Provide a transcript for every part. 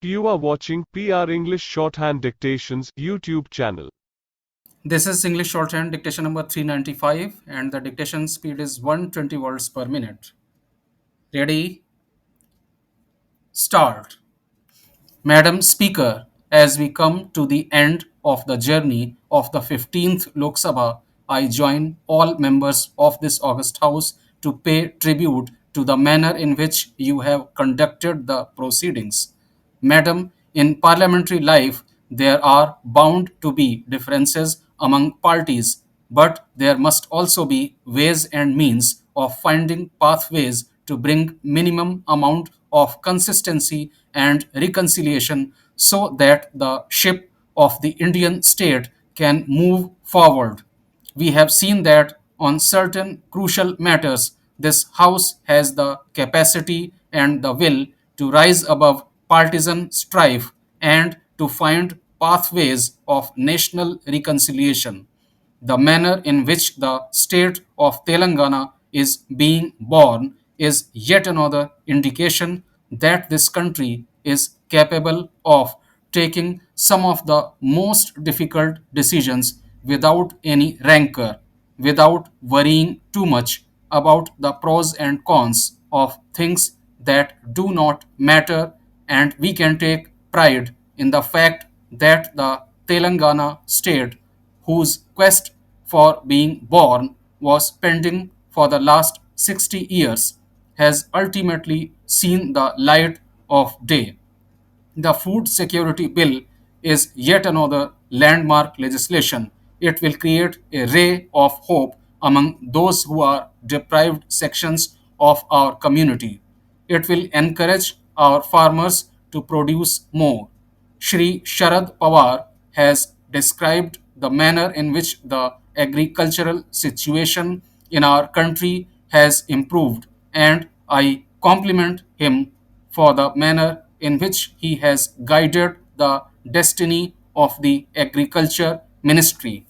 You are watching PR English Shorthand Dictations YouTube channel. This is English Shorthand dictation number 395 and the dictation speed is 120 words per minute. Ready? Start. Madam Speaker, as we come to the end of the journey of the 15th Lok Sabha, I join all members of this August House to pay tribute to the manner in which you have conducted the proceedings. Madam, in parliamentary life, there are bound to be differences among parties, but there must also be ways and means of finding pathways to bring minimum amount of consistency and reconciliation so that the ship of the Indian state can move forward. We have seen that on certain crucial matters, this House has the capacity and the will to rise above partisan strife and to find pathways of national reconciliation. The manner in which the state of Telangana is being born is yet another indication that this country is capable of taking some of the most difficult decisions without any rancor, without worrying too much about the pros and cons of things that do not matter, and we can take pride in the fact that the Telangana state, whose quest for being born was pending for the last 60 years, has ultimately seen the light of day. The Food Security Bill is yet another landmark legislation. It will create a ray of hope among those who are deprived sections of our community. It will encourage our farmers to produce more. Shri Sharad Pawar has described the manner in which the agricultural situation in our country has improved, and I compliment him for the manner in which he has guided the destiny of the agriculture ministry.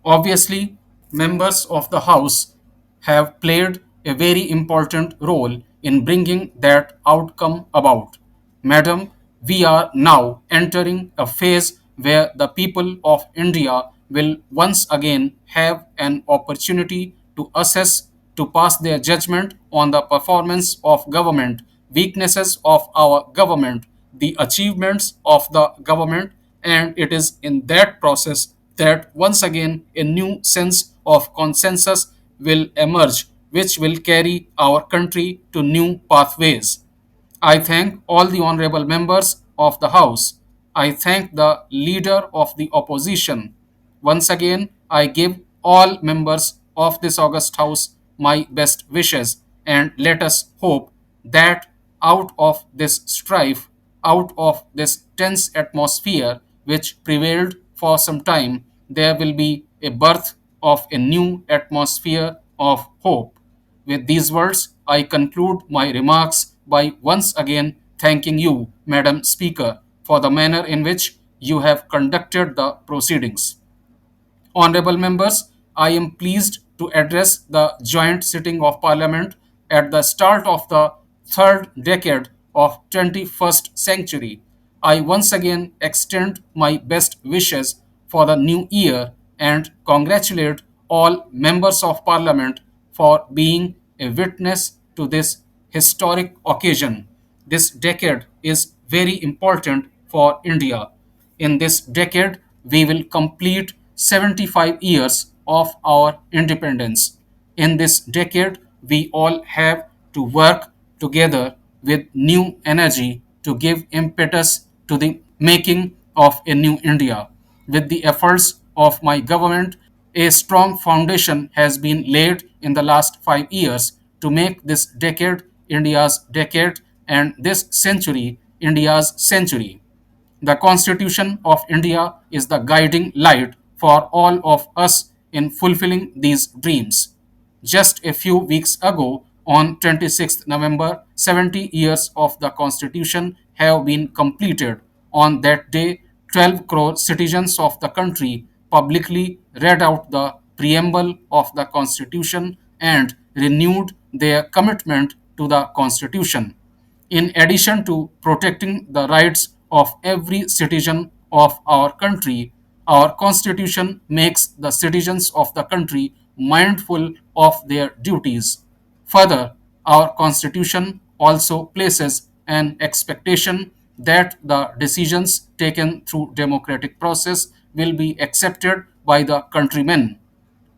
Obviously, members of the House have played a very important role in bringing that outcome about. Madam, we are now entering a phase where the people of India will once again have an opportunity to assess, to pass their judgment on the performance of government, weaknesses of our government, the achievements of the government, and it is in that process that once again a new sense of consensus will emerge, which will carry our country to new pathways. I thank all the honorable members of the House. I thank the leader of the opposition. Once again, I give all members of this August House my best wishes, and let us hope that out of this strife, out of this tense atmosphere which prevailed for some time, there will be a birth of a new atmosphere of hope. With these words, I conclude my remarks by once again thanking you, Madam Speaker, for the manner in which you have conducted the proceedings. Honorable members, I am pleased to address the joint sitting of Parliament at the start of the third decade of 21st century. I once again extend my best wishes for the new year and congratulate all members of Parliament for being a witness to this historic occasion. This decade is very important for India. In this decade, we will complete 75 years of our independence. In this decade, we all have to work together with new energy to give impetus to the making of a new India. With the efforts of my government, a strong foundation has been laid in the last 5 years to make this decade India's decade and this century India's century. The Constitution of India is the guiding light for all of us in fulfilling these dreams. Just a few weeks ago, on 26th November, 70 years of the Constitution have been completed. On that day, 12 crore citizens of the country publicly read out the preamble of the Constitution and renewed their commitment to the Constitution. In addition to protecting the rights of every citizen of our country. Our constitution makes the citizens of the country mindful of their duties. Further, our constitution also places an expectation that the decisions taken through democratic process will be accepted by the countrymen.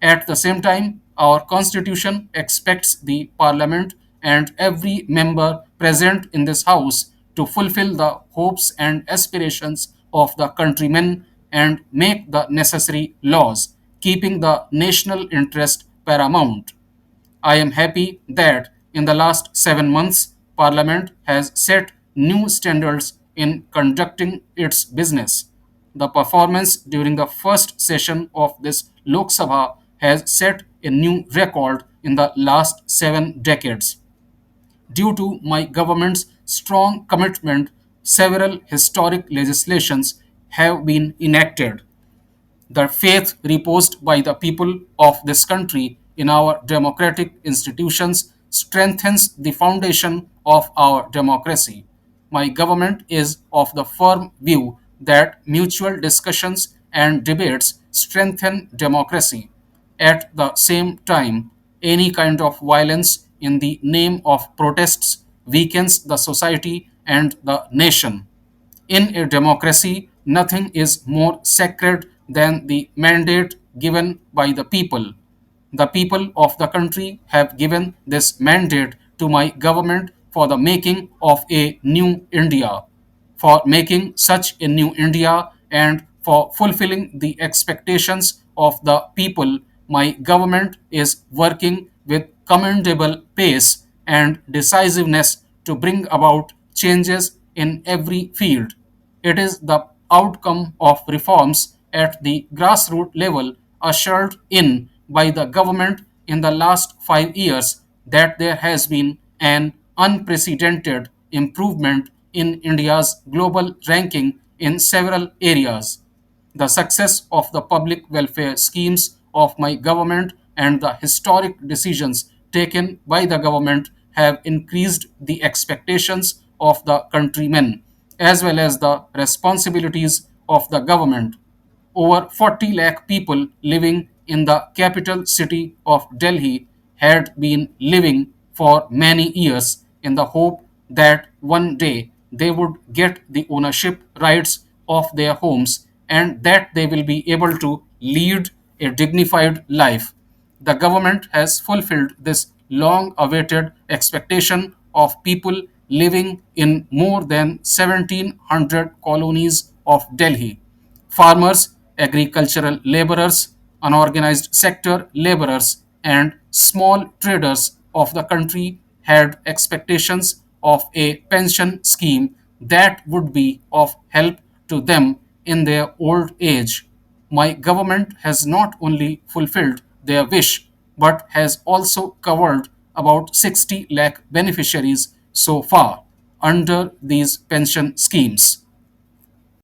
At the same time, our constitution expects the parliament and every member present in this house to fulfill the hopes and aspirations of the countrymen and make the necessary laws, keeping the national interest paramount. I am happy that in the last 7 months, Parliament has set new standards in conducting its business. The performance during the first session of this Lok Sabha has set a new record in the last 7 decades. Due to my government's strong commitment, several historic legislations have been enacted. The faith reposed by the people of this country in our democratic institutions strengthens the foundation of our democracy. My government is of the firm view that mutual discussions and debates strengthen democracy. At the same time, any kind of violence in the name of protests weakens the society and the nation. In a democracy, nothing is more sacred than the mandate given by the people. The people of the country have given this mandate to my government for the making of a new India. For making such a new India and for fulfilling the expectations of the people, my government is working with commendable pace and decisiveness to bring about changes in every field. It is the outcome of reforms at the grassroots level ushered in by the government in the last 5 years that there has been an unprecedented improvement in India's global ranking in several areas. The success of the public welfare schemes of my government and the historic decisions taken by the government have increased the expectations of the countrymen as well as the responsibilities of the government. Over 40 lakh people living in the capital city of Delhi had been living for many years in the hope that one day they would get the ownership rights of their homes and that they will be able to lead a dignified life. The government has fulfilled this long awaited expectation of people living in more than 1700 colonies of Delhi. Farmers, agricultural laborers, unorganized sector laborers, and small traders of the country had expectations of a pension scheme that would be of help to them in their old age. My government has not only fulfilled their wish but has also covered about 60 lakh beneficiaries so far under these pension schemes.